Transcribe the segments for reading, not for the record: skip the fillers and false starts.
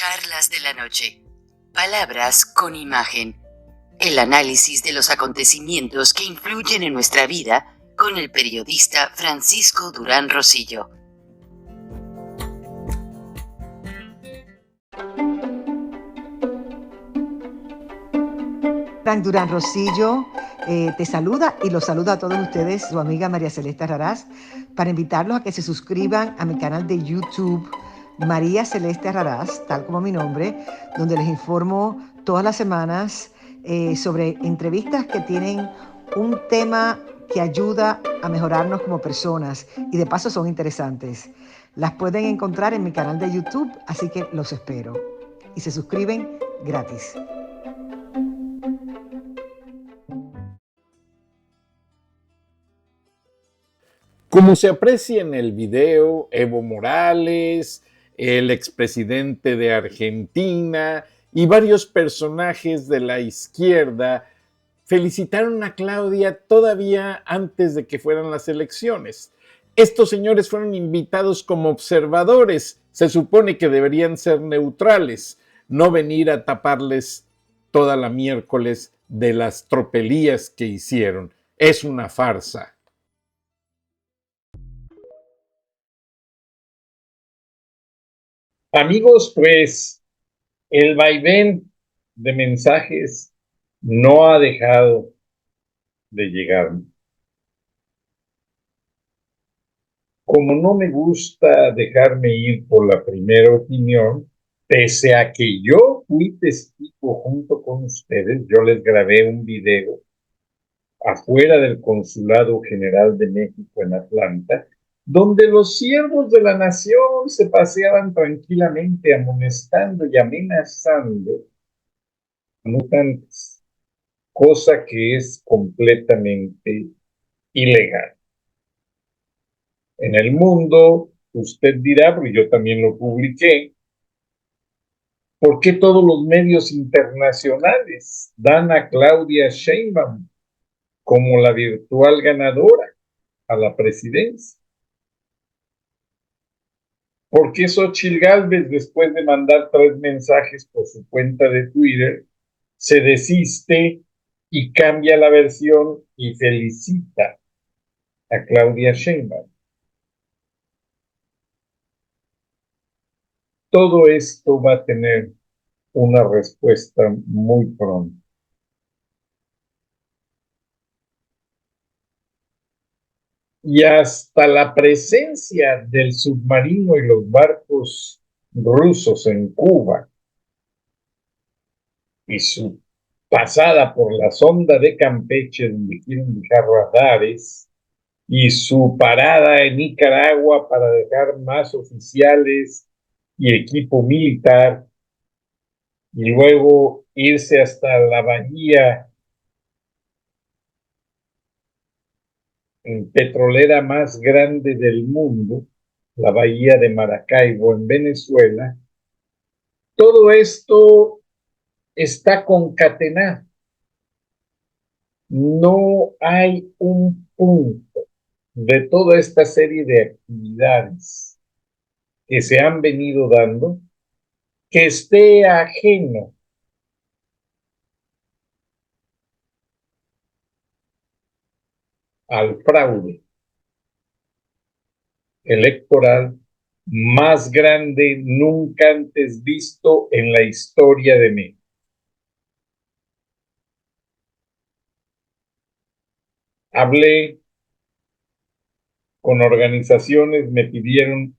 Charlas de la noche. Palabras con imagen. El análisis de los acontecimientos que influyen en nuestra vida con el periodista Francisco Durán Rosillo. Frank Durán Rosillo te saluda y los saluda a todos ustedes, su amiga María Celeste Raraz, para invitarlos a que se suscriban a mi canal de YouTube, María Celeste Raraz, tal como mi nombre, donde les informo todas las semanas sobre entrevistas que tienen un tema que ayuda a mejorarnos como personas y de paso son interesantes. Las pueden encontrar en mi canal de YouTube, así que los espero. Y se suscriben gratis. Como se aprecia en el video, Evo Morales, el expresidente de Argentina y varios personajes de la izquierda felicitaron a Claudia todavía antes de que fueran las elecciones. Estos señores fueron invitados como observadores. Se supone que deberían ser neutrales, no venir a taparles toda la miércoles de las tropelías que hicieron. Es una farsa. Amigos, pues el vaivén de mensajes no ha dejado de llegarme. Como no me gusta dejarme ir por la primera opinión, pese a que yo fui testigo junto con ustedes, yo les grabé un video afuera del Consulado General de México en Atlanta, donde los siervos de la nación se paseaban tranquilamente amonestando y amenazando mutantes, cosa que es completamente ilegal. En el mundo, usted dirá, porque yo también lo publiqué, ¿por qué todos los medios internacionales dan a Claudia Sheinbaum como la virtual ganadora a la presidencia? ¿Por qué Xóchitl Gálvez, después de mandar 3 mensajes por su cuenta de Twitter, se desiste y cambia la versión y felicita a Claudia Sheinbaum? Todo esto va a tener una respuesta muy pronto. Y hasta la presencia del submarino y los barcos rusos en Cuba y su pasada por la sonda de Campeche, donde quieren dejar radares, y su parada en Nicaragua para dejar más oficiales y equipo militar, y luego irse hasta la bahía petrolera más grande del mundo, la bahía de Maracaibo en Venezuela. Todo esto está concatenado. No hay un punto de toda esta serie de actividades que se han venido dando que esté ajeno al fraude electoral más grande nunca antes visto en la historia de México. Hablé con organizaciones, me pidieron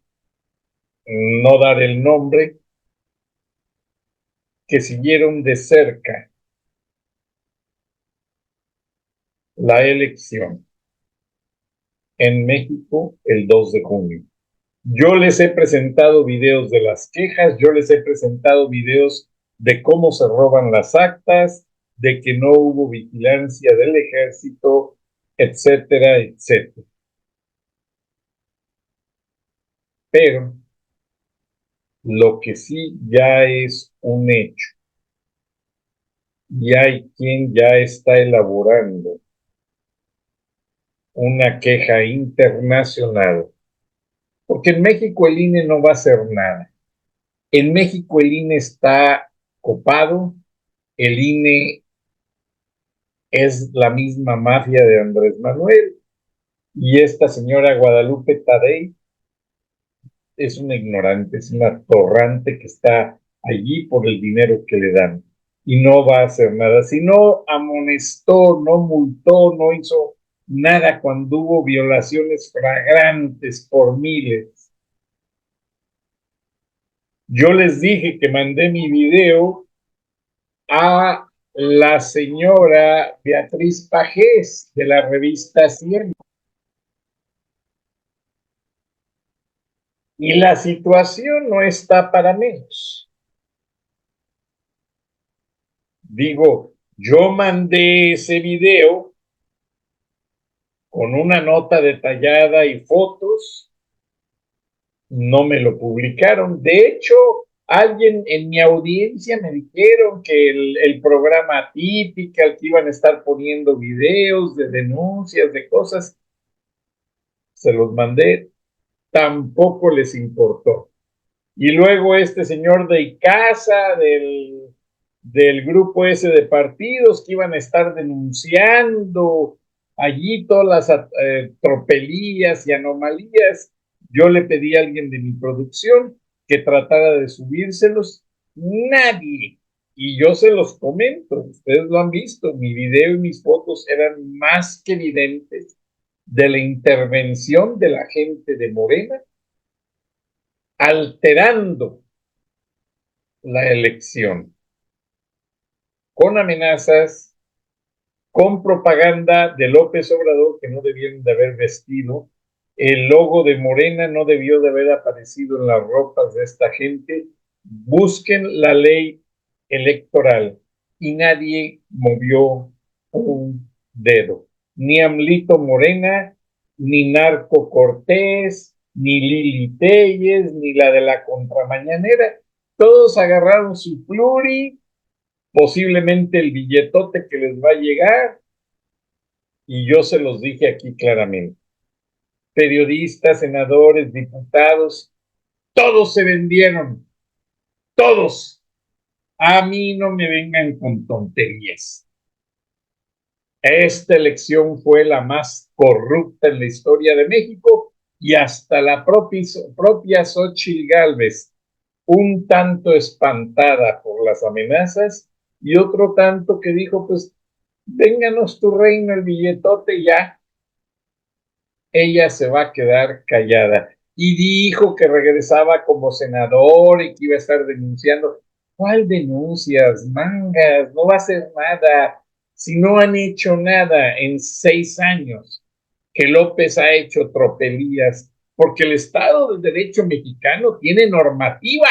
no dar el nombre, que siguieron de cerca la elección en México el 2 de junio. Yo les he presentado videos de las quejas, yo les he presentado videos de cómo se roban las actas, de que no hubo vigilancia del ejército, etcétera, etcétera. Pero lo que sí ya es un hecho, y hay quien ya está elaborando una queja internacional, porque en México el INE no va a hacer nada. En México el INE está copado, el INE es la misma mafia de Andrés Manuel y esta señora Guadalupe Tadei es una ignorante, es una torrante que está allí por el dinero que le dan y no va a hacer nada. Si no amonestó, no multó, no hizo nada cuando hubo violaciones flagrantes por miles. Yo les dije que mandé mi video a la señora Beatriz Pajés de la revista 100. Y la situación no está para menos. Digo, yo mandé ese video con una nota detallada y fotos, no me lo publicaron. De hecho, alguien en mi audiencia me dijeron que el programa Típica, que iban a estar poniendo videos de denuncias, de cosas, se los mandé, tampoco les importó. Y luego este señor de Icaza, del grupo ese de partidos que iban a estar denunciando allí todas las tropelías y anomalías. Yo le pedí a alguien de mi producción que tratara de subírselos. Nadie. Y yo se los comento, ustedes lo han visto, mi video y mis fotos eran más que evidentes de la intervención de la gente de Morena alterando la elección, con amenazas, con propaganda de López Obrador que no debieron de haber vestido, el logo de Morena no debió de haber aparecido en las ropas de esta gente. Busquen la ley electoral y nadie movió un dedo, ni Amlito Morena, ni Narco Cortés, ni Lili Telles, ni la de la contramañanera. Todos agarraron su pluri, posiblemente el billetote que les va a llegar, y yo se los dije aquí claramente. Periodistas, senadores, diputados, todos se vendieron, todos. A mí no me vengan con tonterías. Esta elección fue la más corrupta en la historia de México y hasta la propia Xóchitl Gálvez, un tanto espantada por las amenazas y otro tanto que dijo, pues, vénganos tu reino, el billetote ya. Ella se va a quedar callada. Y dijo que regresaba como senador y que iba a estar denunciando. ¿Cuál denuncias? Mangas, no va a hacer nada. Si no han hecho nada en 6 años, que López ha hecho tropelías, porque el Estado de Derecho mexicano tiene normativa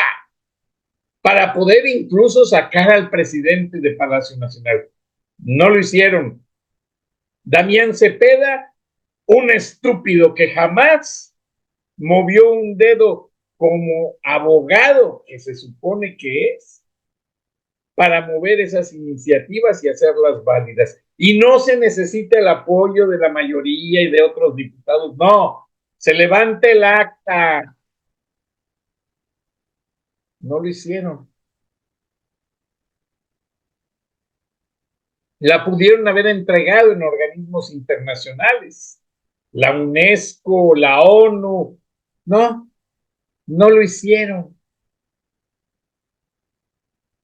para poder incluso sacar al presidente de Palacio Nacional. No lo hicieron. Damián Cepeda, un estúpido que jamás movió un dedo como abogado, que se supone que es, para mover esas iniciativas y hacerlas válidas. Y no se necesita el apoyo de la mayoría y de otros diputados, no, se levanta el acta. No lo hicieron. La pudieron haber entregado en organismos internacionales, la UNESCO, la ONU, no, no lo hicieron.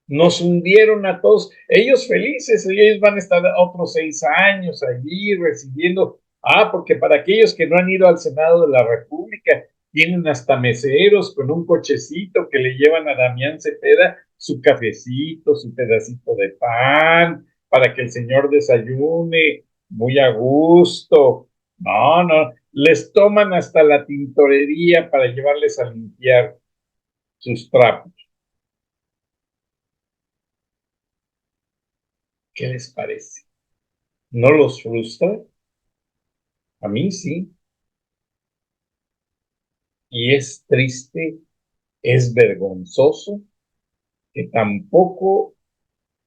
Nos hundieron a todos, ellos felices, ellos van a estar otros 6 años allí recibiendo, porque para aquellos que no han ido al Senado de la República, tienen hasta meseros con un cochecito que le llevan a Damián Cepeda su cafecito, su pedacito de pan, para que el señor desayune muy a gusto. No, no, les toman hasta la tintorería para llevarles a limpiar sus trapos. ¿Qué les parece? ¿No los frustra? A mí sí. Y es triste, es vergonzoso que tampoco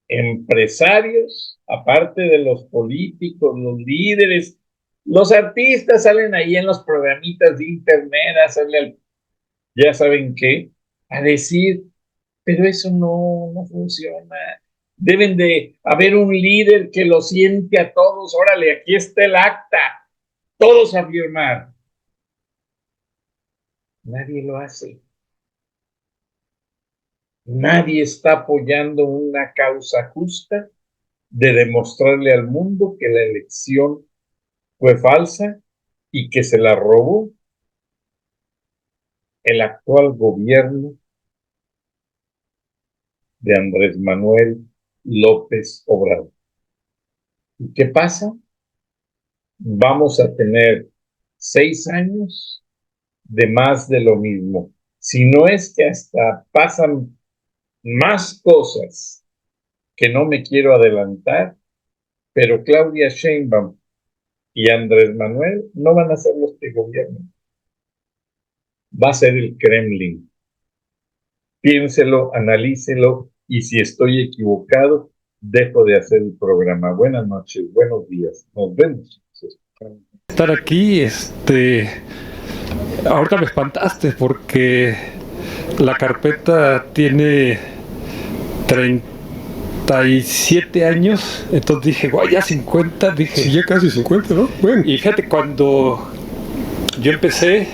empresarios, aparte de los políticos, los líderes, los artistas salen ahí en los programitas de internet a hacerle al, ya saben qué, a decir, Pero eso no funciona. Deben de haber un líder que lo siente a todos. Órale, aquí está el acta. Todos a firmar. Nadie lo hace. Nadie está apoyando una causa justa de demostrarle al mundo que la elección fue falsa y que se la robó el actual gobierno de Andrés Manuel López Obrador. ¿Y qué pasa? Vamos a tener 6 años de más de lo mismo. Si no es que hasta pasan más cosas que no me quiero adelantar, pero Claudia Sheinbaum y Andrés Manuel no van a ser los que gobiernan. Va a ser el Kremlin. Piénselo, analícelo, y si estoy equivocado, dejo de hacer el programa. Buenas noches, buenos días. Nos vemos. Estar aquí, ahorita me espantaste porque la carpeta tiene 37 años, entonces dije, guay, ya 50, dije. Sí, ya casi 50, ¿no? Bueno. Y fíjate, cuando yo empecé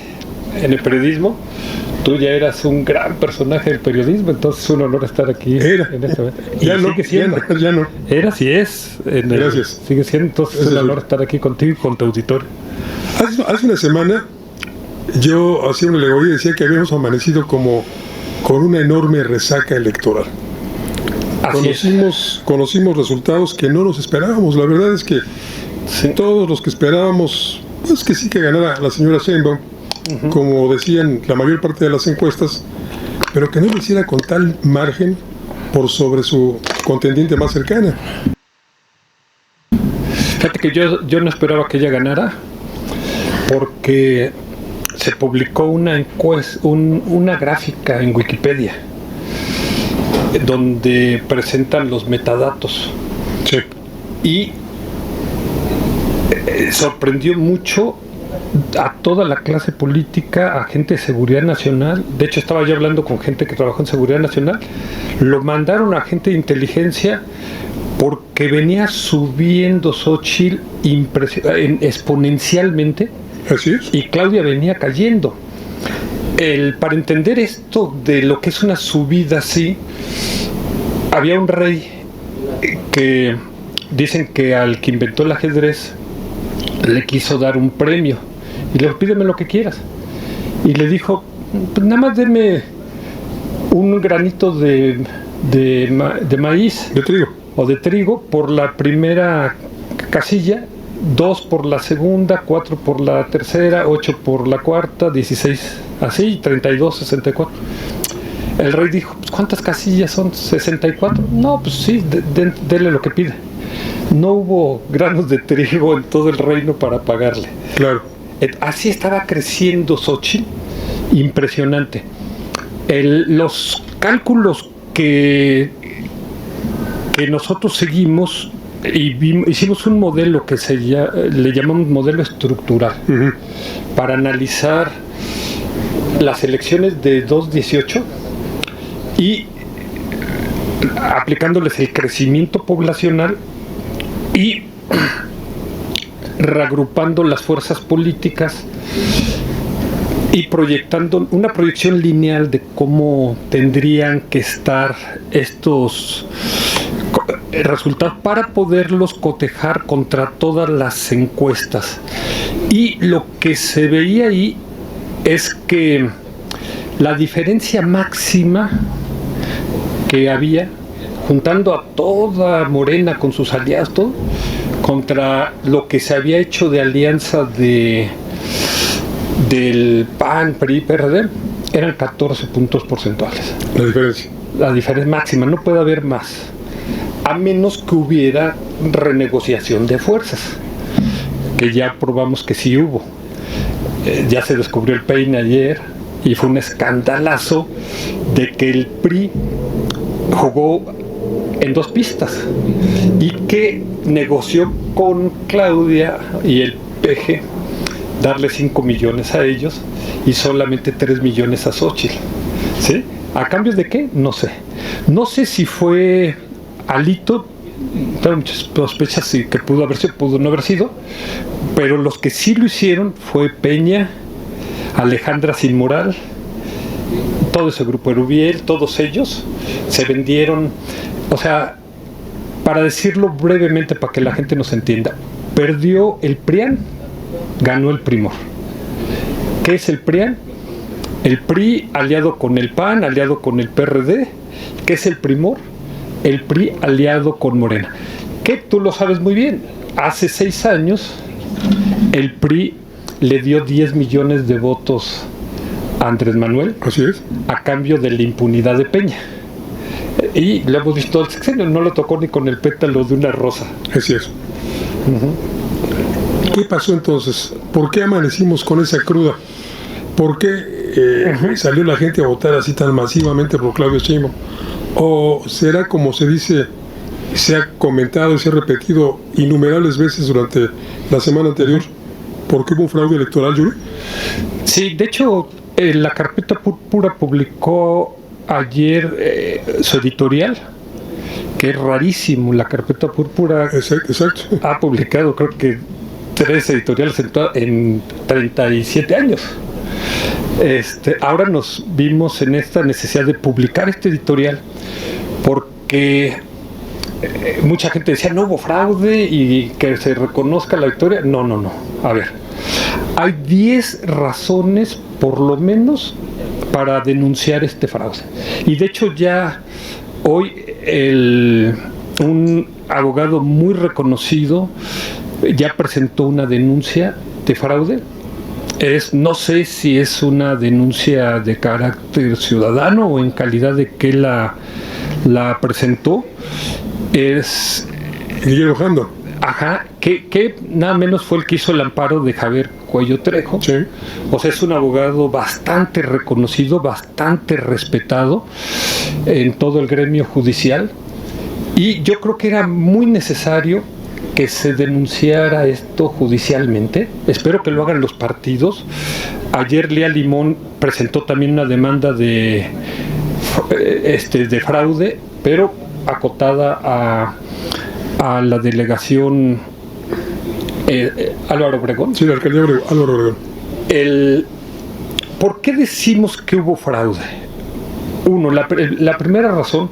en el periodismo, tú ya eras un gran personaje del periodismo, entonces es un honor estar aquí. Era. En este momento. Y Ya no, sigue siendo. ya no. Era, sí es. Gracias. Sigue siendo, entonces es un honor estar aquí contigo y con tu auditorio. Hace una semana yo hacía una alegoría y decía que habíamos amanecido como con una enorme resaca electoral. Conocimos resultados que no nos esperábamos. La verdad es que todos los que esperábamos, pues que sí que ganara la señora Sheinbaum, como decían la mayor parte de las encuestas, pero que no lo hiciera con tal margen por sobre su contendiente más cercana. Fíjate que yo no esperaba que ella ganara, porque se publicó una encuesta, una gráfica en Wikipedia donde presentan los metadatos. Sí. Y sorprendió mucho a toda la clase política, a gente de seguridad nacional. De hecho, estaba yo hablando con gente que trabajó en seguridad nacional. Lo mandaron a gente de inteligencia porque venía subiendo Xóchitl exponencialmente. Así es. Y Claudia venía cayendo. Para entender esto de lo que es una subida así, había un rey que dicen que al que inventó el ajedrez le quiso dar un premio y le dijo, pídeme lo que quieras, y le dijo, pues nada más deme un granito de maíz, de trigo o de trigo por la primera casilla, 2 por la segunda, 4 por la tercera, 8 por la cuarta, 16, así, 32, 64. El rey dijo, pues ¿cuántas casillas son? 64. No, pues sí, dele lo que pide. No hubo granos de trigo en todo el reino para pagarle. Claro. Así estaba creciendo Xóchitl, impresionante. Los cálculos que nosotros seguimos, hicimos un modelo que le llamamos modelo estructural, para analizar las elecciones de 2018 y aplicándoles el crecimiento poblacional y reagrupando las fuerzas políticas y proyectando una proyección lineal de cómo tendrían que estar estos resultados para poderlos cotejar contra todas las encuestas. Y lo que se veía ahí es que la diferencia máxima que había, juntando a toda Morena con sus aliados, todo, contra lo que se había hecho de alianza del PAN, PRI, PRD, eran 14 puntos porcentuales. La diferencia máxima, no puede haber más, a menos que hubiera renegociación de fuerzas, que ya probamos que sí hubo. Ya se descubrió el peine ayer y fue un escandalazo de que el PRI jugó en 2 pistas y que negoció con Claudia y el PG darle 5 millones a ellos y solamente 3 millones a Xóchitl, ¿sí? ¿A cambio de qué? No sé. No sé si fue Alito, tengo muchas sospechas que pudo haber sido, pudo no haber sido, pero los que sí lo hicieron fue Peña, Alejandra Sin Moral, todo ese grupo Erubiel, todos ellos se vendieron. O sea, para decirlo brevemente para que la gente nos entienda, perdió el PRIAN, ganó el Primor. ¿Qué es el PRIAN? El PRI aliado con el PAN, aliado con el PRD. ¿Qué es el Primor? El PRI aliado con Morena. Que tú lo sabes muy bien. Hace 6 años el PRI le dio 10 millones de votos a Andrés Manuel. Así es. A cambio de la impunidad de Peña. Y lo hemos visto, el sexenio no lo tocó ni con el pétalo de una rosa. Así es. ¿Qué pasó entonces? ¿Por qué amanecimos con esa cruda? ¿Por qué salió la gente a votar así tan masivamente por Claudio Sheinbaum? ¿O será como se dice, se ha comentado y se ha repetido innumerables veces durante la semana anterior, porque hubo un fraude electoral, Yuri? Sí, de hecho, la Carpeta Púrpura publicó ayer su editorial, que es rarísimo. La Carpeta Púrpura Exacto. ha publicado, creo que 3 editoriales en 37 años. Ahora nos vimos en esta necesidad de publicar este editorial porque mucha gente decía no hubo fraude y que se reconozca la victoria. No. A ver, hay 10 razones por lo menos para denunciar este fraude. Y de hecho ya hoy un abogado muy reconocido ya presentó una denuncia de fraude. No sé si es una denuncia de carácter ciudadano o en calidad de que la presentó. Es Guillermo Jando. Ajá, que nada menos fue el que hizo el amparo de Javier Cuello Trejo. Sí. O sea, es un abogado bastante reconocido, bastante respetado en todo el gremio judicial. Y yo creo que era muy necesario que se denunciara esto judicialmente. Espero que lo hagan los partidos. Ayer Lía Limón presentó también una demanda de fraude, pero acotada a la delegación Álvaro Obregón. Sí, la alcaldía Álvaro Obregón. ¿Por qué decimos que hubo fraude? Uno, la primera razón,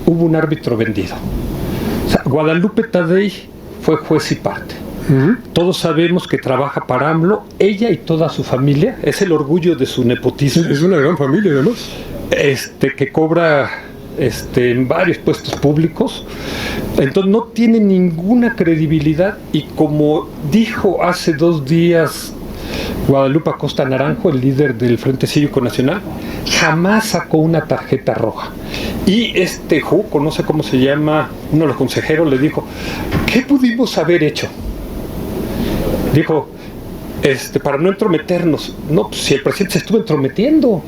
hubo un árbitro vendido. O sea, Guadalupe Tadei fue juez y parte. Todos sabemos que trabaja para AMLO, ella y toda su familia, es el orgullo de su nepotismo. Es una gran familia además. Que cobra en varios puestos públicos, entonces no tiene ninguna credibilidad. Y como dijo hace 2 días Guadalupe Acosta Naranjo, el líder del Frente Cívico Nacional, jamás sacó una tarjeta roja. Y Juco, no sé cómo se llama, uno de los consejeros le dijo, ¿qué pudimos haber hecho? Dijo, para no entrometernos. No, pues si el presidente se estuvo entrometiendo.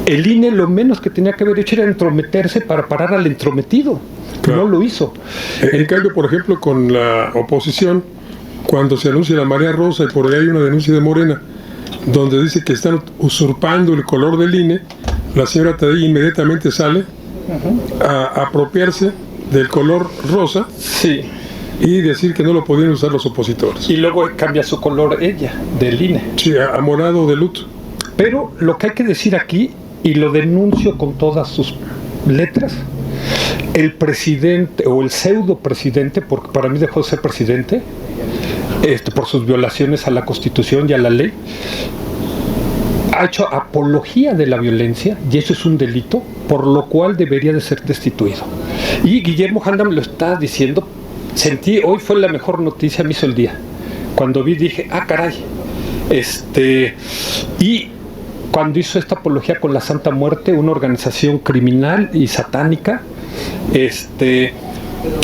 El INE lo menos que tenía que haber hecho era entrometerse para parar al entrometido. Claro. No lo hizo. En cambio, por ejemplo, con la oposición, cuando se anuncia la marea rosa y por ahí hay una denuncia de Morena, donde dice que están usurpando el color del INE, la señora Tadei inmediatamente sale a apropiarse del color rosa. Sí. Y decir que no lo podían usar los opositores. Y luego cambia su color ella, del INE. Sí, a morado de luto. Pero lo que hay que decir aquí, y lo denuncio con todas sus letras, el presidente o el pseudo presidente, porque para mí dejó de ser presidente, por sus violaciones a la Constitución y a la ley, ha hecho apología de la violencia, y eso es un delito, por lo cual debería de ser destituido. Y Guillermo Janda me lo está diciendo. Hoy fue la mejor noticia, me hizo el día. Cuando vi dije, caray. Y cuando hizo esta apología con la Santa Muerte, una organización criminal y satánica,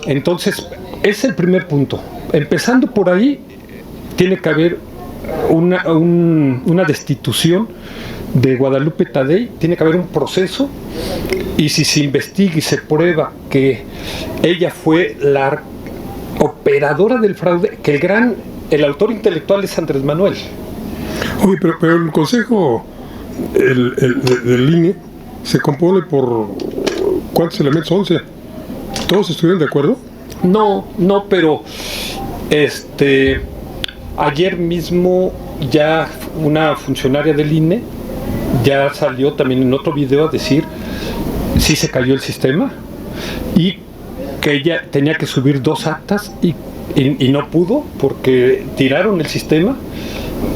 entonces, es el primer punto. Empezando por ahí, tiene que haber una destitución de Guadalupe Tadei, tiene que haber un proceso, y si se investiga y se prueba que ella fue la operadora del fraude, que el autor intelectual es Andrés Manuel. Oye, pero el Consejo del INE se compone por ¿cuántos elementos? 11. ¿Todos estuvieron de acuerdo? No, pero ayer mismo ya una funcionaria del INE ya salió también en otro video a decir si se cayó el sistema y que ella tenía que subir 2 actas y no pudo porque tiraron el sistema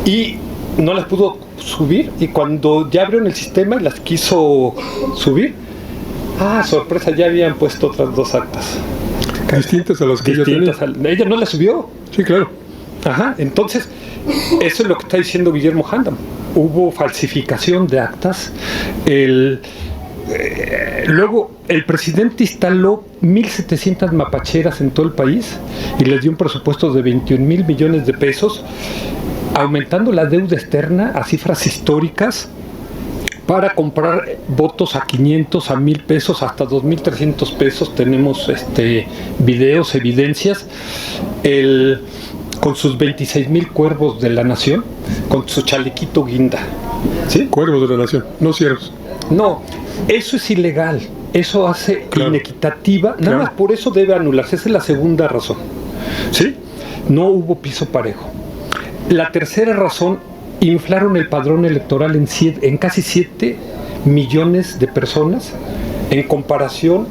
y no las pudo subir, y cuando ya abrieron el sistema y las quiso subir, sorpresa, ya habían puesto otras 2 actas distintas a las que ella tenía. Ella no las subió. Sí, claro. Ajá, entonces eso es lo que está diciendo Guillermo Handam. Hubo falsificación de actas. Luego el presidente instaló 1,700 mapacheras en todo el país y les dio un presupuesto de 21,000 millones de pesos, aumentando la deuda externa a cifras históricas para comprar votos a 500, a 1,000 pesos, hasta 2,300 pesos. Tenemos videos, evidencias. Con sus 26,000 cuervos de la nación, con su chalequito guinda. ¿Sí? Cuervos de la nación, no ciervos. No, eso es ilegal. Eso hace inequitativa. Nada más por eso debe anularse. Esa es la segunda razón. ¿Sí? No hubo piso parejo. La tercera razón, inflaron el padrón electoral en casi 7 millones de personas en comparación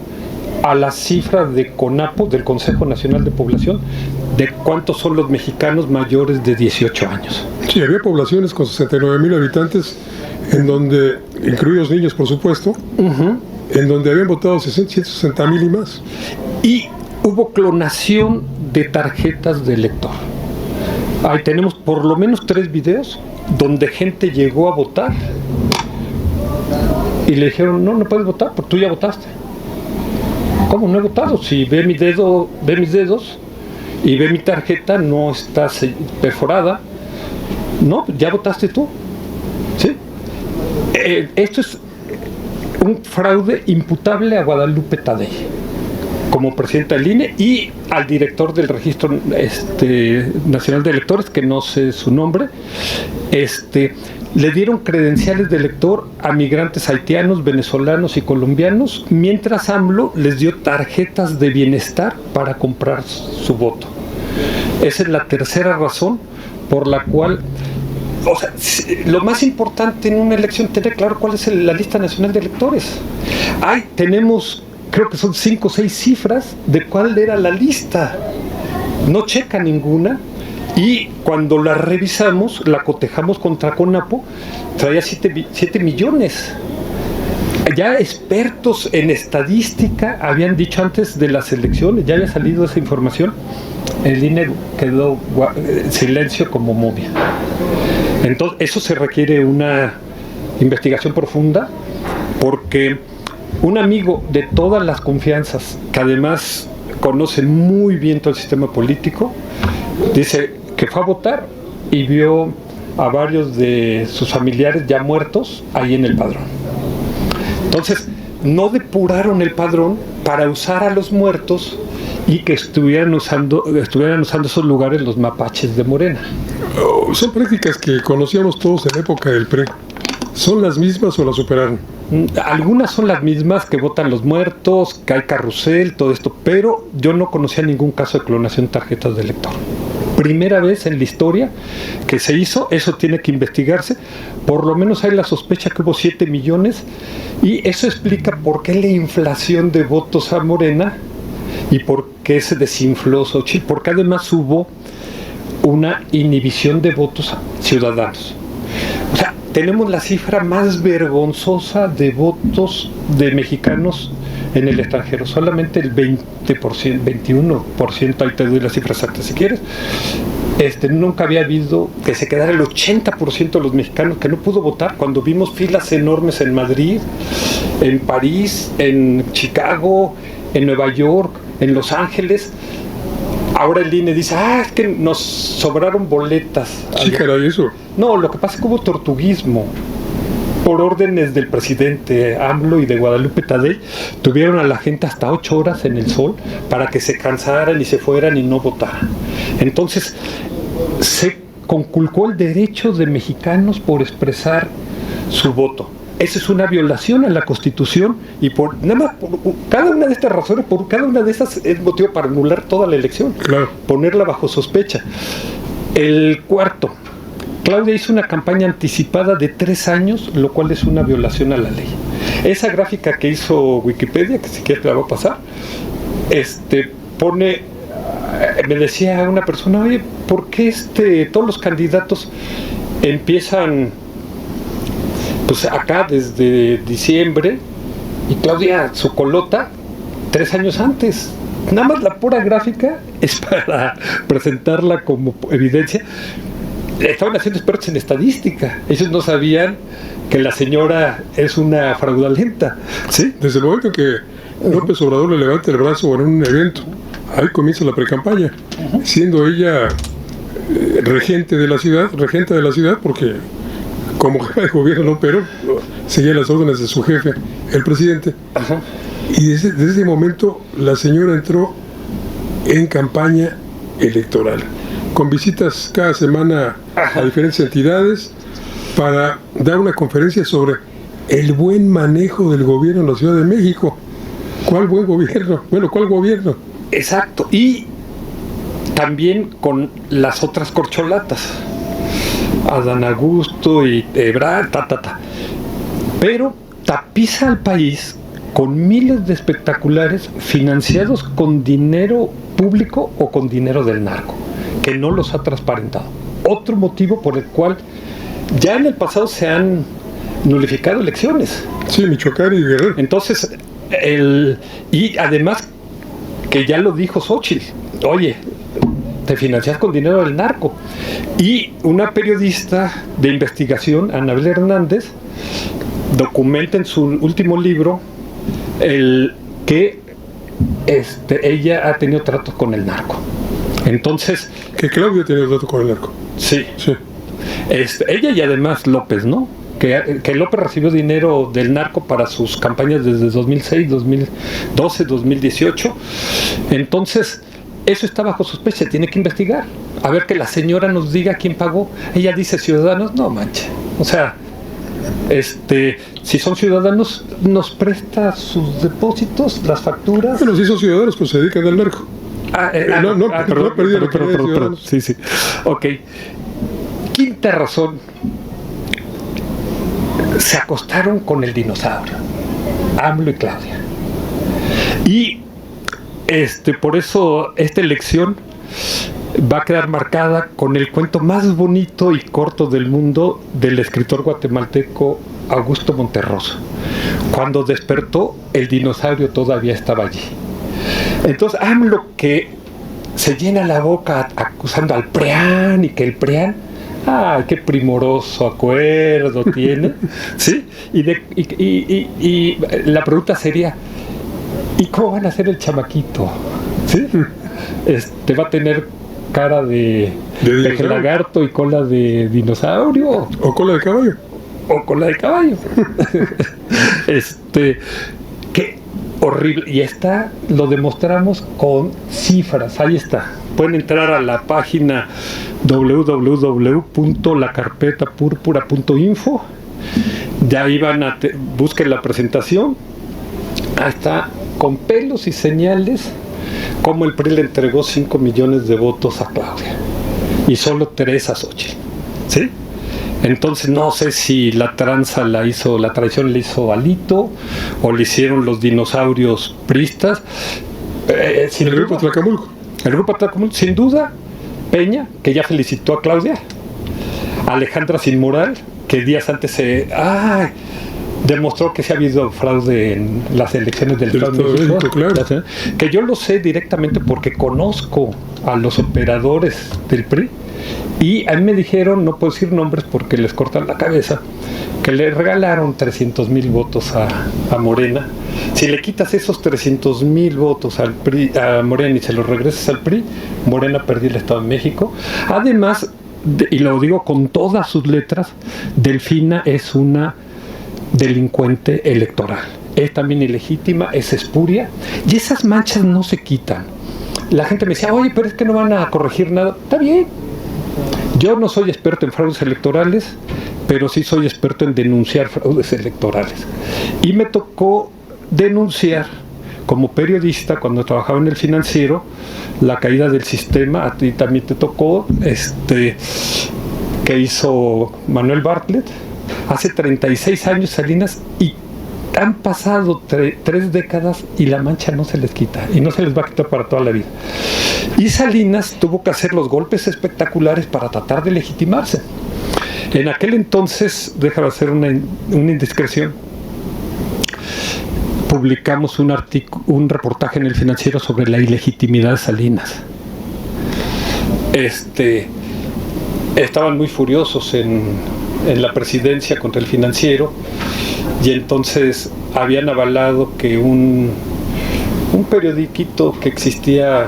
a las cifras de CONAPO, del Consejo Nacional de Población, de cuántos son los mexicanos mayores de 18 años. Sí, había poblaciones con 69,000 habitantes, en donde, incluidos niños por supuesto, en donde habían votado 160,000 y más. Y hubo clonación de tarjetas de elector. Ahí tenemos por lo menos 3 videos donde gente llegó a votar y le dijeron, no puedes votar porque tú ya votaste. ¿Cómo no he votado? Si ve mis dedos y ve mi tarjeta, no está perforada. No, ya votaste tú. ¿Sí? Esto es un fraude imputable a Guadalupe Tadei como presidenta del INE y al director del Registro Nacional de Electores, que no sé su nombre. Le dieron credenciales de elector a migrantes haitianos, venezolanos y colombianos, mientras AMLO les dio tarjetas de bienestar para comprar su voto. Esa es la tercera razón por la cual, lo más importante en una elección es tener claro cuál es la lista nacional de electores. Tenemos, creo que son 5 o 6 cifras de cuál era la lista. No checa ninguna. Y cuando la revisamos, la cotejamos contra CONAPO, traía 7 millones. Ya expertos en estadística habían dicho antes de las elecciones, ya había salido esa información, el INE quedó silencio como momia. Entonces, eso se requiere una investigación profunda, porque un amigo de todas las confianzas, que además conoce muy bien todo el sistema político, dice que fue a votar y vio a varios de sus familiares ya muertos ahí en el padrón. Entonces, no depuraron el padrón para usar a los muertos y que estuvieran usando esos lugares los mapaches de Morena. Son prácticas que conocíamos todos en la época del PRI. ¿Son las mismas o las superaron? Algunas son las mismas, que votan los muertos, que hay carrusel, todo esto, pero yo no conocía ningún caso de clonación de tarjetas de elector. Primera vez en la historia que se hizo, eso tiene que investigarse. Por lo menos hay la sospecha que hubo 7 millones y eso explica por qué la inflación de votos a Morena y por qué se desinfló Xochitl, porque además hubo una inhibición de votos ciudadanos. O sea, tenemos la cifra más vergonzosa de votos de mexicanos en el extranjero, solamente el 20%, 21%, ahí te doy la cifra exacta si quieres. Nunca había habido que se quedara el 80% de los mexicanos que no pudo votar, cuando vimos filas enormes en Madrid, en París, en Chicago, en Nueva York, en Los Ángeles. Ahora el INE dice, es que nos sobraron boletas. Sí, caray, eso. No, lo que pasa es que hubo tortuguismo. Por órdenes del presidente AMLO y de Guadalupe Tadei, tuvieron a la gente hasta 8 horas en el sol para que se cansaran y se fueran y no votaran. Entonces, se conculcó el derecho de mexicanos por expresar su voto. Eso es una violación a la Constitución y nada más por cada una de estas razones, por cada una de esas es motivo para anular toda la elección, Claro. ponerla bajo sospecha. El cuarto, Claudia hizo una campaña anticipada de 3 años, lo cual es una violación a la ley. Esa gráfica que hizo Wikipedia, que si quieres la voy a pasar, pone, me decía una persona, oye, ¿por qué todos los candidatos empiezan pues acá desde diciembre y Claudia su colota 3 años antes? Nada más la pura gráfica es para presentarla como evidencia. Estaban haciendo expertos en estadística. Ellos no sabían que la señora es una fraudulenta, ¿sí? Desde el momento que López Obrador le levanta el brazo en un evento, ahí comienza la precampaña, siendo ella regente de la ciudad, porque como jefe de gobierno, pero seguía las órdenes de su jefe, el presidente. Ajá. Y desde ese momento la señora entró en campaña electoral, con visitas cada semana a diferentes entidades para dar una conferencia sobre el buen manejo del gobierno en la Ciudad de México. ¿Cuál buen gobierno? Bueno, ¿cuál gobierno? Exacto. Y también con las otras corcholatas, Adán Augusto y Ebrard, pero tapiza al país con miles de espectaculares financiados con dinero público o con dinero del narco, que no los ha transparentado. Otro motivo por el cual ya en el pasado se han nulificado elecciones. Sí, Michoacán y Guerrero. Entonces, y además que ya lo dijo Xóchitl, oye, te financias con dinero del narco. Y una periodista de investigación, Anabel Hernández, documenta en su último libro que ella ha tenido tratos con el narco. Entonces, Que Claudia tenía el dato con el narco. sí, Sí. ella y además López, ¿no? Que López recibió dinero del narco para sus campañas desde 2006, 2012, 2018. Entonces, eso está bajo sospecha, tiene que investigar. A ver que la señora nos diga quién pagó. Ella dice ciudadanos, no manche. O sea, si son ciudadanos, nos presta sus depósitos, las facturas. Bueno, si son ciudadanos, pues se dedican al narco. Perdón. Sí. Ok. Quinta razón. Se acostaron con el dinosaurio, AMLO y Claudia. Y por eso esta elección va a quedar marcada con el cuento más bonito y corto del mundo del escritor guatemalteco Augusto Monterroso. Cuando despertó, el dinosaurio todavía estaba allí. Entonces AMLO, que se llena la boca acusando al PRIAN y que el PRIAN, qué primoroso acuerdo tiene, ¿sí? Y la pregunta sería, ¿y cómo van a hacer el chamaquito? ¿Sí? ¿Va a tener cara de lagarto y cola de dinosaurio? ¿O cola de caballo? O cola de caballo. Qué horrible. Y lo demostramos con cifras. Ahí está. Pueden entrar a la página www.lacarpetapurpura.info. De ahí busquen la presentación. Ahí está, con pelos y señales, cómo el PRI le entregó 5 millones de votos a Claudia y solo 3 a Xóchitl, ¿sí? Entonces no sé si la traición la hizo Alito o le hicieron los dinosaurios pristas. El grupo Tlacamulco. El grupo Tlacamulco, sin duda. Peña, que ya felicitó a Claudia. Alejandra Sinmoral, que días antes demostró que sí ha habido fraude en las elecciones del Estado de México, claro. Que yo lo sé directamente porque conozco a los operadores del PRI y a mí me dijeron, no puedo decir nombres porque les cortan la cabeza, que le regalaron 300,000 votos a Morena. Si le quitas esos 300,000 votos al PRI, a Morena, y se los regresas al PRI, Morena perdió el Estado de México. Además, y lo digo con todas sus letras, Delfina es una delincuente electoral. Es también ilegítima, es espuria, y esas manchas no se quitan. La gente me decía, oye, pero es que no van a corregir nada. Está bien. Yo no soy experto en fraudes electorales, pero sí soy experto en denunciar fraudes electorales. Y me tocó denunciar, como periodista, cuando trabajaba en El Financiero, la caída del sistema. A ti también te tocó, que hizo Manuel Bartlett. Hace 36 años, Salinas, y han pasado 3 décadas y la mancha no se les quita, y no se les va a quitar para toda la vida. Y Salinas tuvo que hacer los golpes espectaculares para tratar de legitimarse. En aquel entonces, déjame hacer una indiscreción, publicamos un reportaje en El Financiero sobre la ilegitimidad de Salinas. Estaban muy furiosos en la presidencia contra El Financiero, y entonces habían avalado que un periodiquito que existía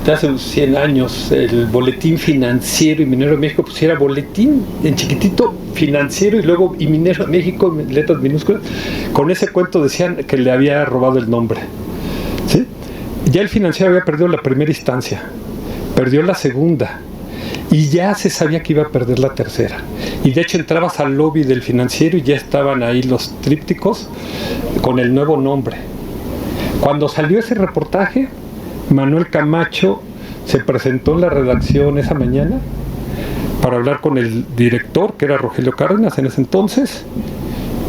de hace unos 100 años, el Boletín Financiero y Minero de México, pusiera boletín en chiquitito, financiero, y luego y Minero de México en letras minúsculas. Con ese cuento decían que le había robado el nombre, ¿sí? Ya El Financiero había perdido la primera instancia, perdió la segunda, y ya se sabía que iba a perder la tercera. Y de hecho entrabas al lobby del Financiero y ya estaban ahí los trípticos con el nuevo nombre. Cuando salió ese reportaje, Manuel Camacho se presentó en la redacción esa mañana para hablar con el director, que era Rogelio Cárdenas en ese entonces,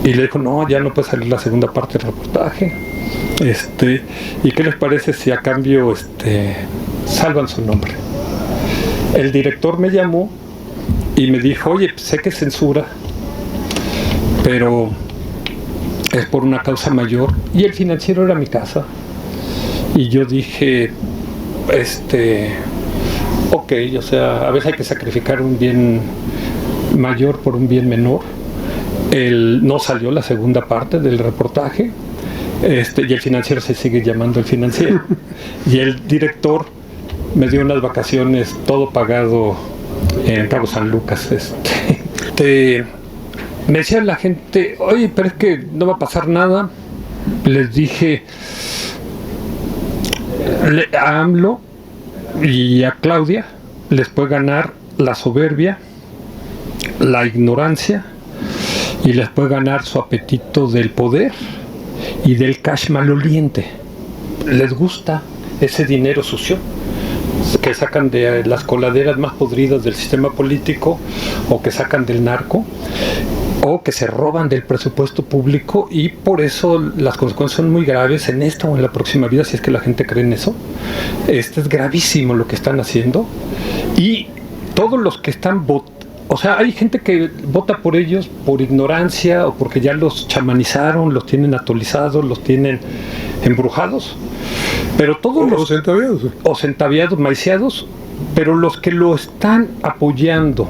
y le dijo: no, ya no puede salir la segunda parte del reportaje. ¿Y qué les parece si a cambio salvan su nombre? El director me llamó y me dijo: oye, sé que es censura, pero es por una causa mayor, y El Financiero era mi casa. Y yo dije, ok, o sea, a veces hay que sacrificar un bien mayor por un bien menor. No salió la segunda parte del reportaje, y El Financiero se sigue llamando El Financiero. Y el director me dio unas vacaciones, todo pagado, en Cabo San Lucas. Me decía la gente: oye, pero es que no va a pasar nada. Les dije: a AMLO y a Claudia les puede ganar la soberbia, la ignorancia, y les puede ganar su apetito del poder y del cash maloliente. Les gusta ese dinero sucio que sacan de las coladeras más podridas del sistema político, o que sacan del narco, o que se roban del presupuesto público, y por eso las consecuencias son muy graves en esta o en la próxima vida, si es que la gente cree en eso. Es gravísimo lo que están haciendo, y todos los que están o sea, hay gente que vota por ellos por ignorancia, o porque ya los chamanizaron, los tienen atolizados, los tienen embrujados, pero todos los centaviados, maiciados, pero los que lo están apoyando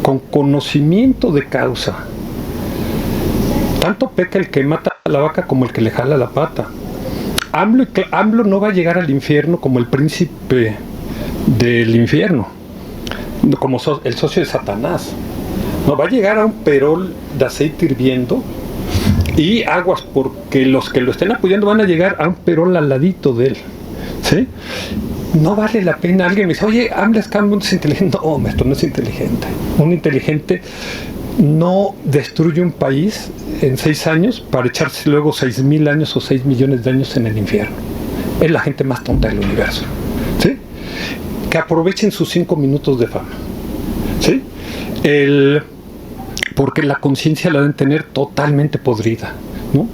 con conocimiento de causa. Tanto peca el que mata a la vaca como el que le jala la pata. AMLO no va a llegar al infierno como el príncipe del infierno, como el socio de Satanás. No, va a llegar a un perol de aceite hirviendo, y aguas, porque los que lo estén apoyando van a llegar a un perol al ladito de él, ¿sí? No vale la pena. Alguien me dice: oye, AMLO es inteligente. No, maestro, no es inteligente. Un inteligente no destruye un país en 6 años para echarse luego 6,000 años o 6 millones de años en el infierno. Es la gente más tonta del universo, ¿sí? Que aprovechen sus 5 minutos de fama, ¿sí? Porque la conciencia la deben tener totalmente podrida, ¿no?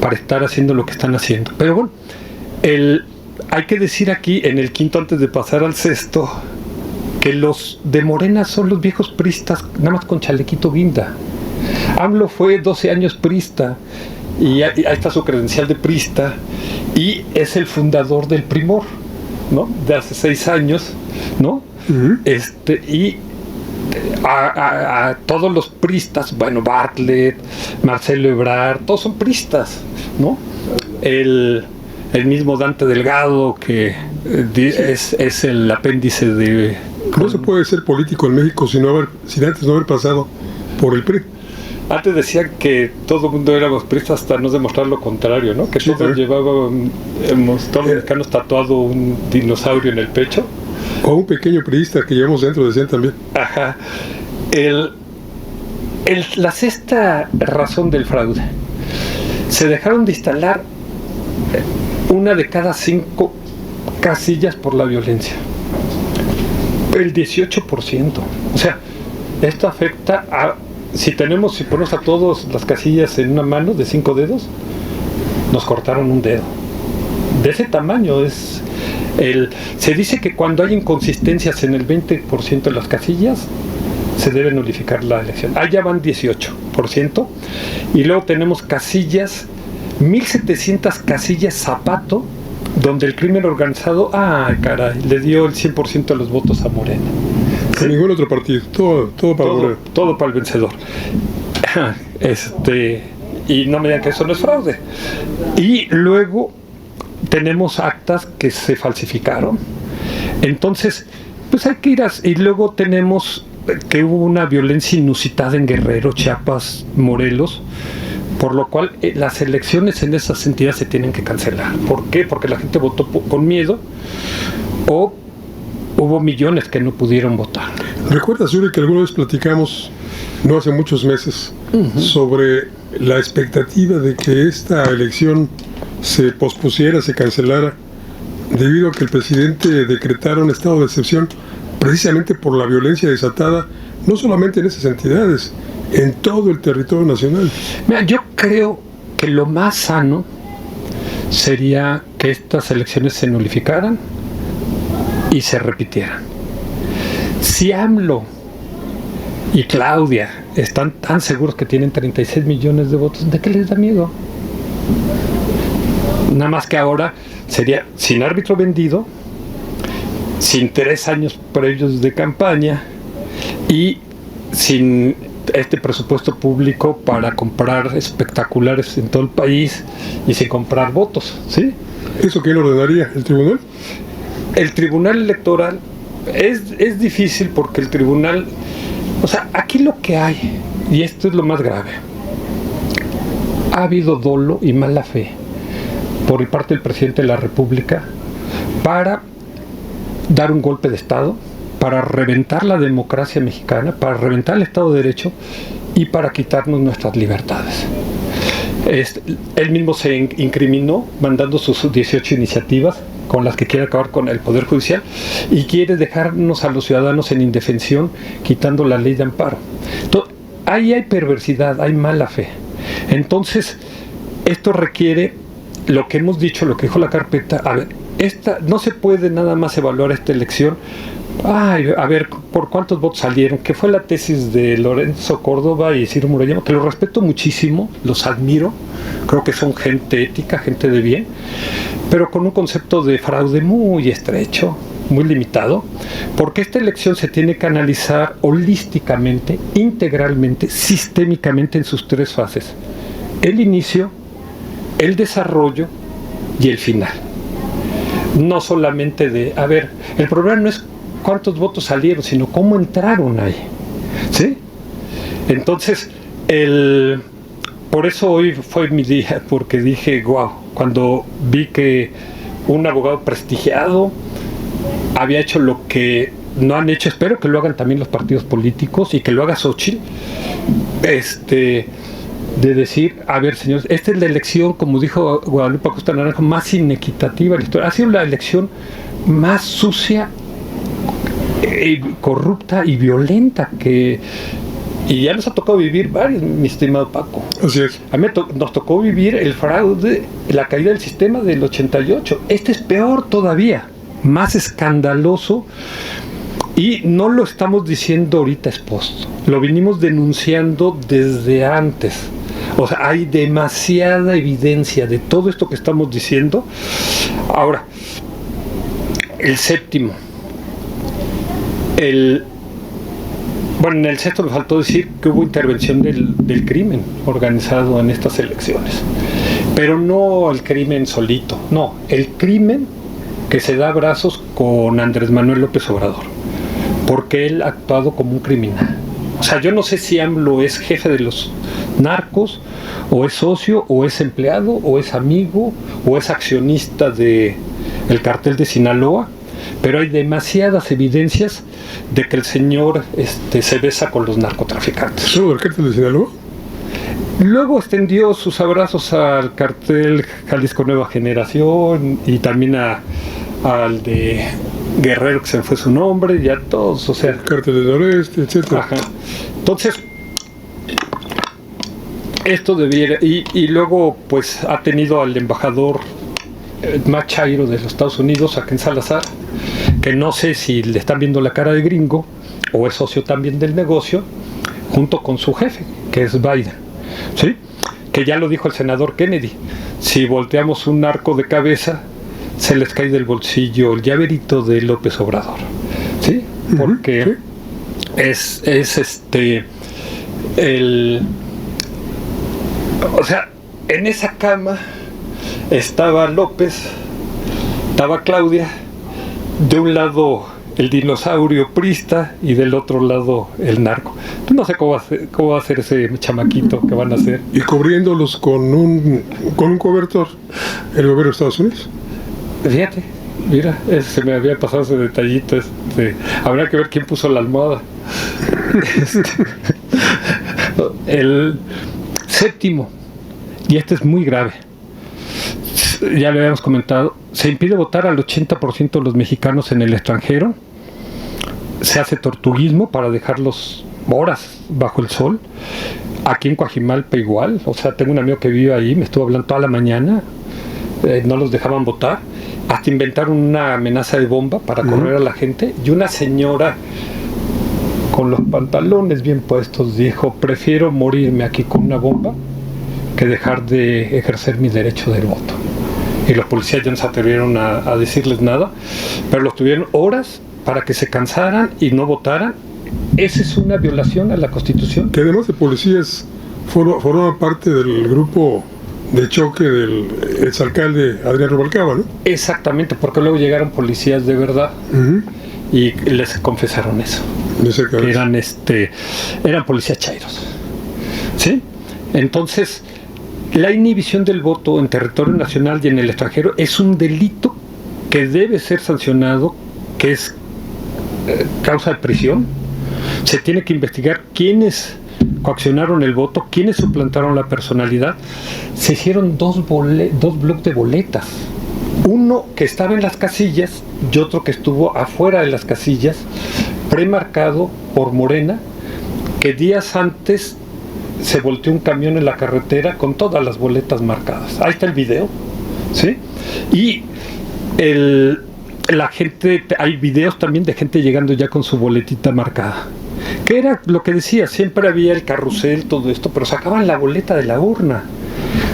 Para estar haciendo lo que están haciendo. Pero bueno, hay que decir aquí, en el quinto, antes de pasar al sexto, que los de Morena son los viejos priistas, nada más con chalequito guinda. AMLO fue 12 años priista, y ahí está su credencial de priista, y es el fundador del Primor, ¿no? De hace 6 años, ¿no? Uh-huh. Y a todos los priistas, bueno, Bartlett, Marcelo Ebrard, todos son priistas, ¿no? El mismo Dante Delgado, que es el apéndice de... No se puede ser político en México sin antes no haber pasado por el PRI. Antes decían que todo el mundo éramos priistas hasta no demostrar lo contrario, ¿no? Que sí, todos llevábamos, todos los mexicanos, tatuado un dinosaurio en el pecho. O un pequeño priista que llevamos dentro, decían también. Ajá. La sexta razón del fraude: se dejaron de instalar 1 de cada 5 casillas por la violencia. El 18%. O sea, esto afecta a... Si ponemos a todos las casillas en una mano de 5 dedos, nos cortaron un dedo. De ese tamaño es... Se dice que cuando hay inconsistencias en el 20% de las casillas, se debe nulificar la elección. Allá van 18%. Y luego tenemos casillas, 1.700 casillas zapato, donde el crimen organizado, le dio el 100% de los votos a Morena. ¿Sí? Ningún otro partido, todo para Morena. Todo para el vencedor. Y no me digan que eso no es fraude. Y luego tenemos actas que se falsificaron. Entonces, pues hay que ir y luego tenemos que hubo una violencia inusitada en Guerrero, Chiapas, Morelos, por lo cual las elecciones en esas entidades se tienen que cancelar. ¿Por qué? Porque la gente votó con miedo, o hubo millones que no pudieron votar. ¿Recuerdas, Yuri, que alguna vez platicamos, no hace muchos meses, sobre la expectativa de que esta elección se pospusiera, se cancelara, debido a que el presidente decretara un estado de excepción, precisamente por la violencia desatada, no solamente en esas entidades, en todo el territorio nacional? Mira, yo creo que lo más sano sería que estas elecciones se nulificaran y se repitieran. Si AMLO y Claudia están tan seguros que tienen 36 millones de votos, ¿de qué les da miedo? Nada más que ahora sería sin árbitro vendido, sin 3 años previos de campaña y sin este presupuesto público para comprar espectaculares en todo el país y sin comprar votos, ¿sí? ¿Eso quién ordenaría? ¿El tribunal? El tribunal electoral es difícil porque el tribunal... O sea, aquí lo que hay, y esto es lo más grave, ha habido dolo y mala fe por parte del presidente de la República para dar un golpe de Estado, para reventar la democracia mexicana, para reventar el Estado de Derecho y para quitarnos nuestras libertades. Él mismo se incriminó mandando sus 18 iniciativas con las que quiere acabar con el Poder Judicial y quiere dejarnos a los ciudadanos en indefensión quitando la ley de amparo. Entonces, ahí hay perversidad, hay mala fe. Entonces, esto requiere lo que hemos dicho, lo que dijo la carpeta. A ver, no se puede nada más evaluar esta elección. A ver, ¿por cuántos votos salieron? Que fue la tesis de Lorenzo Córdoba y Ciro Murayama, que los respeto muchísimo, los admiro, creo que son gente ética, gente de bien, pero con un concepto de fraude muy estrecho, muy limitado, porque esta elección se tiene que analizar holísticamente, integralmente, sistémicamente en sus 3 fases: el inicio, el desarrollo y el final. No solamente el problema no es cuántos votos salieron, sino cómo entraron ahí, ¿sí? Entonces, por eso hoy fue mi día, porque dije, wow, cuando vi que un abogado prestigiado había hecho lo que no han hecho, espero que lo hagan también los partidos políticos y que lo haga Xochitl, de decir, a ver, señores, esta es la elección, como dijo Guadalupe Acosta Naranjo, más inequitativa de la historia. Ha sido la elección más sucia, corrupta y violenta y ya nos ha tocado vivir varios, mi estimado Paco. Así es. A mí nos tocó vivir el fraude, la caída del sistema del 88. Este es peor todavía, más escandaloso, y no lo estamos diciendo ahorita expuesto, lo venimos denunciando desde antes. O sea, hay demasiada evidencia de todo esto que estamos diciendo. Ahora, el séptimo. En el sexto me faltó decir que hubo intervención del crimen organizado en estas elecciones. Pero no el crimen solito, no, el crimen que se da abrazos con Andrés Manuel López Obrador, porque él ha actuado como un criminal. O sea, yo no sé si AMLO es jefe de los narcos, o es socio, o es empleado, o es amigo, o es accionista del cartel de Sinaloa, pero hay demasiadas evidencias de que el señor se besa con los narcotraficantes. ¿Solo del cártel de Sinaloa? Luego extendió sus abrazos al cartel Jalisco Nueva Generación y también al de Guerrero, que se me fue su nombre, y a todos, o sea... El cártel del Noreste, etc. Ajá. Entonces, esto debiera... Y luego, pues, ha tenido al embajador más chairo de los Estados Unidos, aquí en Salazar, que no sé si le están viendo la cara de gringo, o es socio también del negocio, junto con su jefe, que es Biden. ¿Sí? Que ya lo dijo el senador Kennedy, si volteamos un narco de cabeza se les cae del bolsillo el llaverito de López Obrador, ¿sí? Porque es o sea, en esa cama estaba López, estaba Claudia, de un lado el dinosaurio prista y del otro lado el narco. No sé cómo va a ser ese chamaquito que van a hacer. Y cubriéndolos con un cobertor, el gobierno de Estados Unidos. Fíjate, mira, se me había pasado ese detallito. Habrá que ver quién puso la almohada. El séptimo, y este es muy grave, ya lo habíamos comentado, se impide votar al 80% de los mexicanos en el extranjero. Se hace tortuguismo para dejarlos horas bajo el sol. Aquí en Coajimalpa igual, o sea, tengo un amigo que vive ahí, me estuvo hablando toda la mañana, no los dejaban votar, hasta inventaron una amenaza de bomba para correr a la gente, y una señora con los pantalones bien puestos dijo: prefiero morirme aquí con una bomba que dejar de ejercer mi derecho del voto. Y los policías ya no se atrevieron a decirles nada, pero los tuvieron horas para que se cansaran y no votaran. Esa es una violación a la Constitución. Que además de policías forman parte del grupo de choque del exalcalde Adrián Rubalcaba, ¿no? Exactamente, porque luego llegaron policías de verdad y les confesaron eso. Que eran policías chairos. ¿Sí? Entonces, la inhibición del voto en territorio nacional y en el extranjero es un delito que debe ser sancionado, que es causa de prisión. Se tiene que investigar quiénes coaccionaron el voto, quiénes suplantaron la personalidad. Se hicieron dos bloques de boletas, uno que estaba en las casillas y otro que estuvo afuera de las casillas, premarcado por Morena, que días antes se volteó un camión en la carretera con todas las boletas marcadas. Ahí está el video, ¿sí? Y la gente, hay videos también de gente llegando ya con su boletita marcada. Que era lo que decía, siempre había el carrusel, todo esto, pero sacaban la boleta de la urna.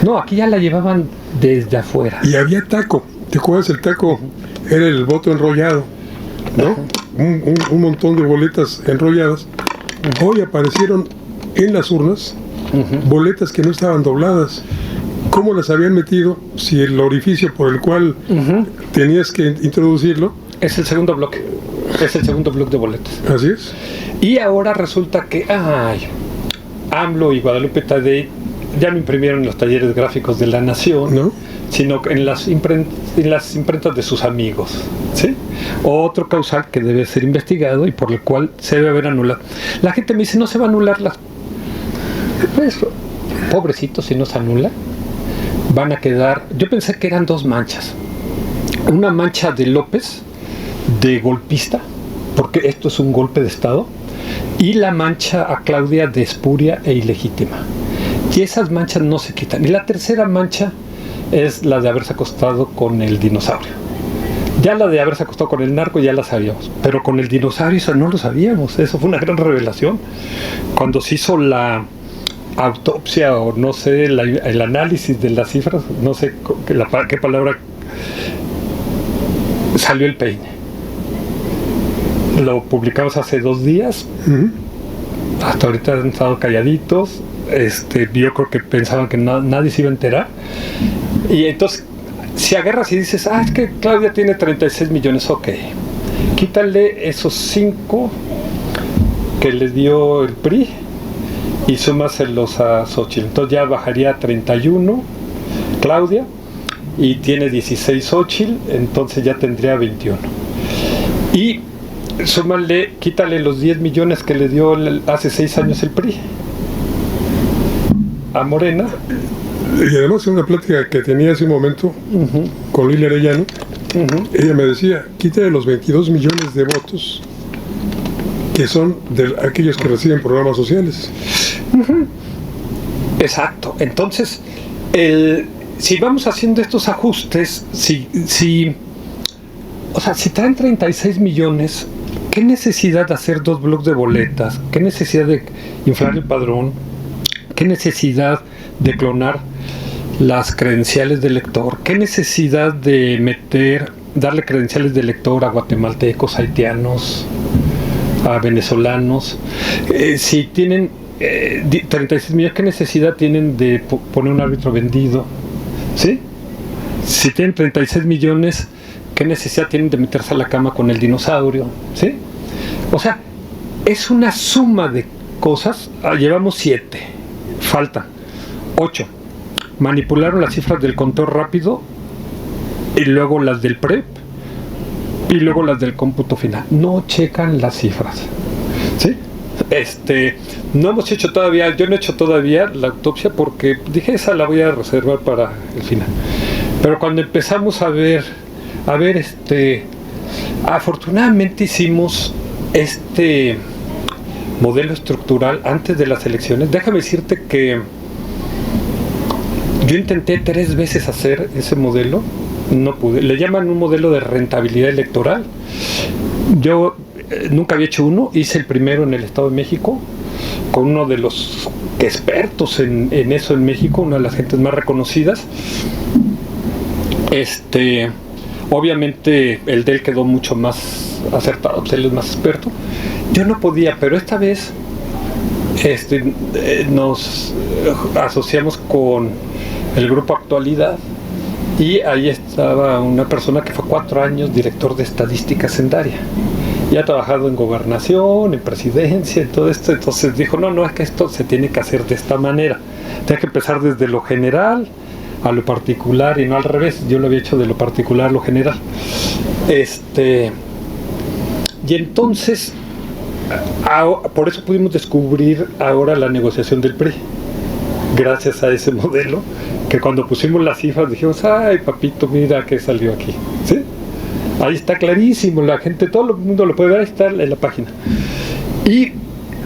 No, aquí ya la llevaban desde afuera. Y había taco, ¿te acuerdas? El taco era el voto enrollado, ¿no? Un montón de boletas enrolladas. Hoy aparecieron en las urnas boletas que no estaban dobladas. ¿Cómo las habían metido si el orificio por el cual tenías que introducirlo? Es el segundo bloque. Es el segundo bloque de boletas. Así es. Y ahora resulta que AMLO y Guadalupe Tadei ya no imprimieron en los talleres gráficos de La Nación, ¿no? Sino en las imprentas de sus amigos, ¿sí? Otro causal que debe ser investigado y por el cual se debe haber anulado. La gente me dice, no se va a anular pues, pobrecitos, si no se anula, van a quedar... Yo pensé que eran dos manchas. Una mancha de López, de golpista, porque esto es un golpe de Estado, y la mancha a Claudia de espuria e ilegítima. Y esas manchas no se quitan. Y la tercera mancha es la de haberse acostado con el dinosaurio. Ya la de haberse acostado con el narco ya la sabíamos, pero con el dinosaurio eso no lo sabíamos. Eso fue una gran revelación. Cuando se hizo la autopsia o no sé, el análisis de las cifras, no sé qué palabra, salió el peine. Lo publicamos hace 2 días. Hasta ahorita han estado calladitos. Yo creo que pensaban que nadie se iba a enterar. Y entonces, si agarras y dices, es que Claudia tiene 36 millones, ok. Quítale esos 5 que le dio el PRI y súmaselos a Xochitl. Entonces ya bajaría a 31 Claudia y tiene 16 Xochitl, entonces ya tendría 21. Y súmale, quítale los 10 millones que le dio hace 6 años el PRI a Morena. Y además en una plática que tenía hace un momento con Lili Arellano, ella me decía, quítale los 22 millones de votos que son de aquellos que reciben programas sociales. Exacto. Entonces, si vamos haciendo estos ajustes, si traen 36 millones, ¿qué necesidad de hacer 2 bloques de boletas? ¿Qué necesidad de inflar el padrón? ¿Qué necesidad de clonar las credenciales de elector? ¿Qué necesidad de darle credenciales de elector a guatemaltecos, haitianos, a venezolanos? Si tienen 36 millones, ¿qué necesidad tienen de poner un árbitro vendido? ¿Sí? Si tienen 36 millones, ¿qué necesidad tienen de meterse a la cama con el dinosaurio? ¿Sí? O sea, es una suma de cosas. Llevamos 7, faltan 8. Manipularon las cifras del conteo rápido y luego las del PREP y luego las del cómputo final. No checan las cifras. ¿Sí? No hemos hecho todavía, yo no he hecho todavía la autopsia porque dije esa la voy a reservar para el final. Pero cuando empezamos a ver, afortunadamente hicimos este modelo estructural antes de las elecciones. Déjame decirte que yo intenté 3 veces hacer ese modelo, no pude. Le llaman un modelo de rentabilidad electoral. Yo nunca había hecho uno, hice el primero en el Estado de México, con uno de los expertos en eso en México, una de las gentes más reconocidas. Obviamente el de él quedó mucho más acertado, pues él es más experto. Yo no podía, pero esta vez nos asociamos con el grupo Actualidad y ahí estaba una persona que fue 4 años director de estadísticas en Daria. Y ha trabajado en gobernación, en presidencia, en todo esto. Entonces dijo, no, es que esto se tiene que hacer de esta manera. Tiene que empezar desde lo general a lo particular y no al revés. Yo lo había hecho de lo particular a lo general. Y entonces, por eso pudimos descubrir ahora la negociación del PRI. Gracias a ese modelo, que cuando pusimos las cifras dijimos, ay papito, mira qué salió aquí. ¿Sí? Ahí está clarísimo, la gente, todo el mundo lo puede ver, ahí está en la página. Y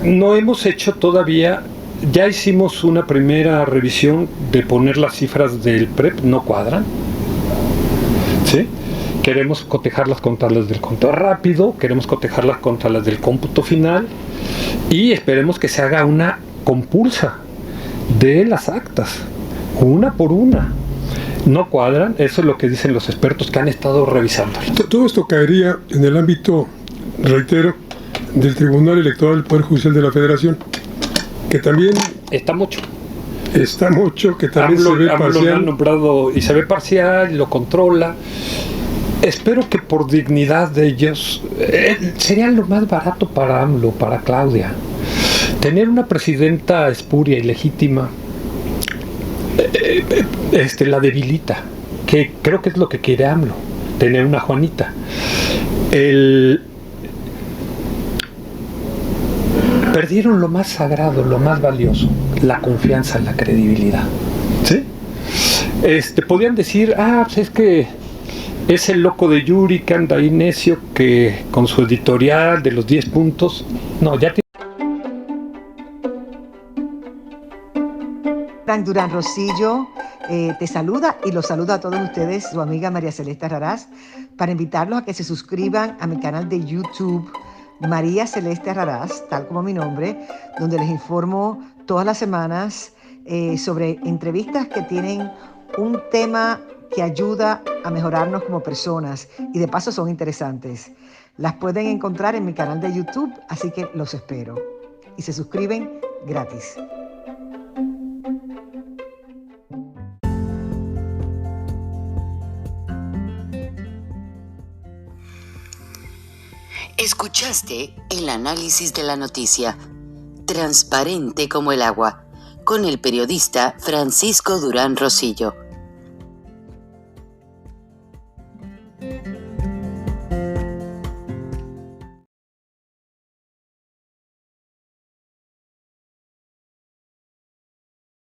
no hemos hecho todavía, ya hicimos una primera revisión de poner las cifras del PREP, no cuadran. ¿Sí? Queremos cotejarlas contra las del conteo rápido, queremos cotejarlas contra las del cómputo final y esperemos que se haga una compulsa de las actas, una por una. No cuadran, eso es lo que dicen los expertos que han estado revisando. Todo esto caería en el ámbito, reitero, del Tribunal Electoral del Poder Judicial de la Federación, que también está mucho, que también se ve parcial. Lo han nombrado y se ve parcial, lo controla. Espero que por dignidad de ellos sería lo más barato para AMLO, para Claudia. Tener una presidenta espuria y legítima la debilita, que creo que es lo que quiere AMLO, tener una Juanita. Perdieron lo más sagrado, lo más valioso, la confianza, la credibilidad. ¿Sí? Podían decir, pues es que es el loco de Yuri que anda ahí necio, que con su editorial de los 10 puntos, no, ya tiene. Durán Rosillo te saluda y los saluda a todos ustedes, su amiga María Celeste Raraz, para invitarlos a que se suscriban a mi canal de YouTube, María Celeste Raraz, tal como mi nombre, donde les informo todas las semanas sobre entrevistas que tienen un tema que ayuda a mejorarnos como personas y de paso son interesantes. Las pueden encontrar en mi canal de YouTube, así que los espero. Y se suscriben gratis. Escuchaste el análisis de la noticia, transparente como el agua, con el periodista Francisco Durán Rosillo.